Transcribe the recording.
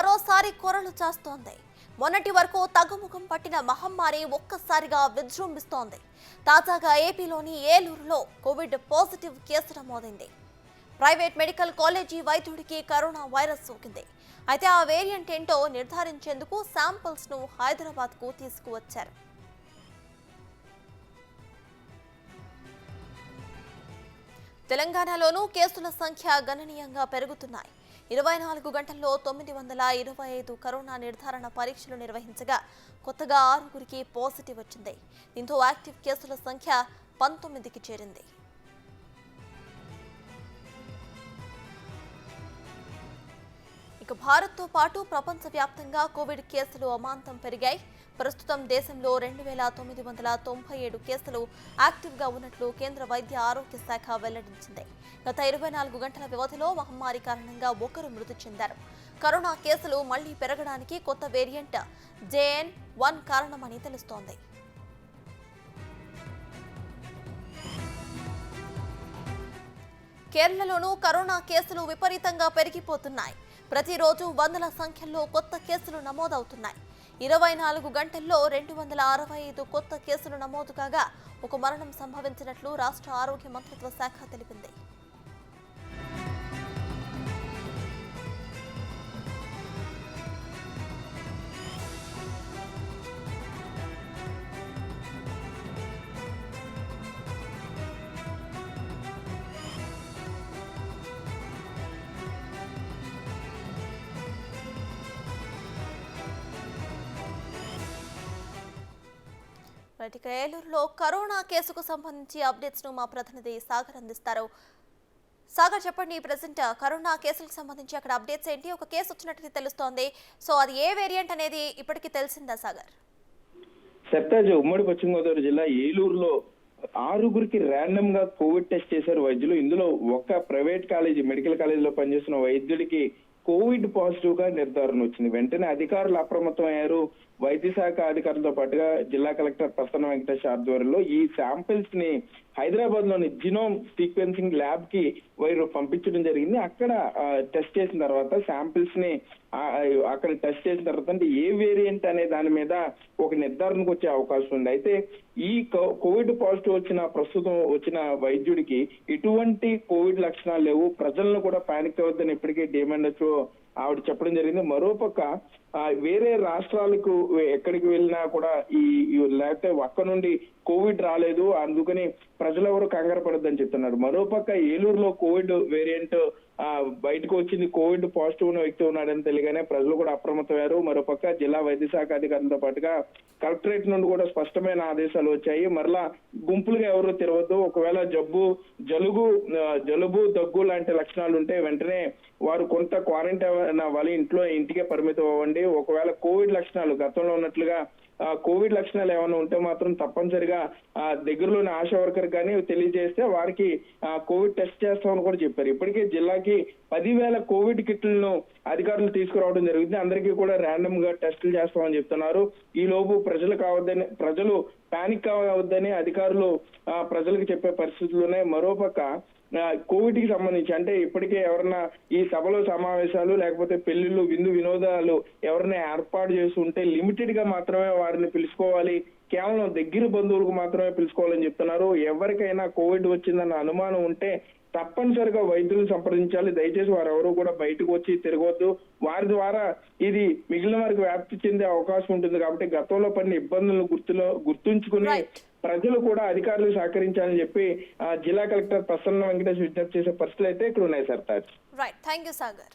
మరోసారి కొరలు చేస్తోంది. మొన్నటి వరకు తగ్గుముఖం పట్టిన మహమ్మారి ఒక్కసారిగా విజృంభిస్తోంది. తాజాగా ఏపీలోని ఏలూరులో కోవిడ్ పాజిటివ్ కేసు నమోదైంది. ప్రైవేట్ మెడికల్ కాలేజీ వైద్యుడికి కరోనా వైరస్ సోకింది. అయితే ఆ వేరియంట్ ఏంటో నిర్ధారించేందుకు శాంపిల్స్ ను హైదరాబాద్కు తీసుకువచ్చారు. తెలంగాణలోనూ కేసుల సంఖ్య గణనీయంగా పెరుగుతున్నాయి. 24 గంటల్లో 925 కరోనా నిర్ధారణ పరీక్షలు నిర్వహించగా కొత్తగా 6గురికి పాజిటివ్ వచ్చింది. దీంతో యాక్టివ్ కేసుల సంఖ్య 19కి చేరింది. ఇక భారత్తో పాటు ప్రపంచవ్యాప్తంగా కోవిడ్ కేసులు అమాంతం పెరిగాయి. ప్రస్తుతం దేశంలో 2997 కేసులు యాక్టివ్గా ఉన్నట్లు కేంద్ర వైద్య ఆరోగ్య శాఖ వెల్లడించింది. గత 24 గంటల వ్యవధిలో మహమ్మారి కారణంగా ఒకరు మృతి చెందారు. కరోనా కేసులు మళ్లీ పెరగడానికి కొత్త వేరియంట్ JN.1 కారణమని తెలుస్తోంది. కేరళలోనూ కరోనా కేసులు విపరీతంగా పెరిగిపోతున్నాయి. ప్రతిరోజు వందల సంఖ్యలో కొత్త కేసులు నమోదవుతున్నాయి. 24 గంటల్లో 265 కొత్త కేసులు నమోదు కాగా ఒక మరణం సంభవించినట్లు రాష్ట్ర ఆరోగ్య మంత్రిత్వ శాఖ తెలిపింది. ఇక ఏలూరులో కరోనా కేసుకు సంబంధించి అప్డేట్స్ ను మా ప్రతినిధి సాగర్ అందిస్తారు. సాగర్, చెప్పండి, ప్రెసెంట్ కరోనా కేసులకు సంబంధించి అక్కడ అప్డేట్స్ ఏంటి? ఒక కేసు వచ్చినట్టు తెలుస్తోంది. సో అది ఏ వేరియంట్ అనేది ఇప్పటికీ తెలిసిందా సాగర్? సర్తాజ్, ఉమ్మడి పశ్చిమ గోదావరి జిల్లా ఏలూరులో 6గురికి ర్యాండమ్ గా కోవిడ్ టెస్ట్ చేశారు వైద్యులు. ఇందులో ఒక ప్రైవేట్ కాలేజీ మెడికల్ కాలేజీలో పనిచేస్తున్న వైద్యుడికి కోవిడ్ పాజిటివ్ గా నిర్ధారణ వచ్చింది. వెంటనే అధికారులు అప్రమత్తం అయ్యారు. వైద్య శాఖ అధికారులతో పాటుగా జిల్లా కలెక్టర్ ప్రసన్న వెంకటేష్ ఆధ్వర్యంలో ఈ శాంపిల్స్ ని హైదరాబాద్ లోని జినోమ్ సీక్వెన్సింగ్ ల్యాబ్ కి వైరు పంపించడం జరిగింది. అక్కడ టెస్ట్ చేసిన తర్వాత శాంపిల్స్ ని అక్కడ టెస్ట్ చేసిన తర్వాత అంటే ఏ వేరియంట్ అనే దాని మీద ఒక నిర్ధారణకు వచ్చే అవకాశం ఉంది. అయితే ఈ కోవిడ్ పాజిటివ్ ప్రస్తుతం వచ్చిన వైద్యుడికి ఎటువంటి కోవిడ్ లక్షణాలు లేవు. ప్రజలను కూడా పానిక్ అవ్వద్దని ఇప్పటికే డిఎంహెచ్ఓ ఆవిడ చెప్పడం జరిగింది. మరోపక్క వేరే రాష్ట్రాలకు ఎక్కడికి వెళ్ళినా కూడా లేకపోతే అక్క నుండి కోవిడ్ రాలేదు, అందుకని ప్రజలెవరూ కంగారు పడొద్దని చెప్తున్నారు. మరోపక్క ఏలూరులో కోవిడ్ వేరియంట్ బయటకు వచ్చింది. కోవిడ్ పాజిటివ్ ఉన్న వ్యక్తి ఉన్నాడని తెలియగానే ప్రజలు కూడా అప్రమత్తమయ్యారు. మరోపక్క జిల్లా వైద్య శాఖ అధికారులతో పాటుగా కలెక్టరేట్ నుండి కూడా స్పష్టమైన ఆదేశాలు వచ్చాయి. మరలా గుంపులుగా ఎవరు తిరగద్దు. ఒకవేళ జలుబు దగ్గు లాంటి లక్షణాలు ఉంటే వెంటనే వారు కొంత క్వారంటైన్ అవ్వాలి, ఇంటికే పరిమితం అవ్వండి. ఒకవేళ కోవిడ్ లక్షణాలు గతంలో ఉన్నట్లుగా కోవిడ్ లక్షణాలు ఏమైనా ఉంటే మాత్రం తప్పనిసరిగా దగ్గరలోని ఆశా వర్కర్ కానీ తెలియజేస్తే వారికి కోవిడ్ టెస్ట్ చేస్తామని కూడా చెప్పారు. ఇప్పటికే జిల్లాకి 10,000 కోవిడ్ కిట్లను అధికారులు తీసుకురావడం జరిగింది. అందరికీ కూడా ర్యాండమ్ గా టెస్టులు చేస్తామని చెప్తున్నారు. ఈ లోపు ప్రజలు పానిక్ కావద్దని అధికారులు ప్రజలకు చెప్పే పరిస్థితుల్లోనే మరోపక్క కోవిడ్ కి సంబంధించి అంటే ఇప్పటికే ఎవరన్నా ఈ సభలో సమావేశాలు లేకపోతే పెళ్లిళ్ళు విందు వినోదాలు ఎవరైనా ఏర్పాటు చేస్తుంటే లిమిటెడ్ గా మాత్రమే వారిని పిలుచుకోవాలి, కేవలం దగ్గర బంధువులకు మాత్రమే పిలుచుకోవాలని చెప్తున్నారు. ఎవరికైనా కోవిడ్ వచ్చిందన్న అనుమానం ఉంటే తప్పనిసరిగా వైద్యులను సంప్రదించాలి. దయచేసి వారెవరూ కూడా బయటకు వచ్చి తిరగవద్దు. వారి ద్వారా ఇది మిగిలిన వారికి వ్యాప్తి చెందే అవకాశం ఉంటుంది. కాబట్టి గతంలో పడిన ఇబ్బందులను గుర్తుంచుకుని ప్రజలు కూడా అధికారులు సహకరించాలని చెప్పి జిల్లా కలెక్టర్ ప్రసన్న వెంకటేష్ విజ్ఞప్తి చేసే పరిస్థితులు అయితే ఇక్కడ ఉన్నాయి. Sir right, thank you Sagar.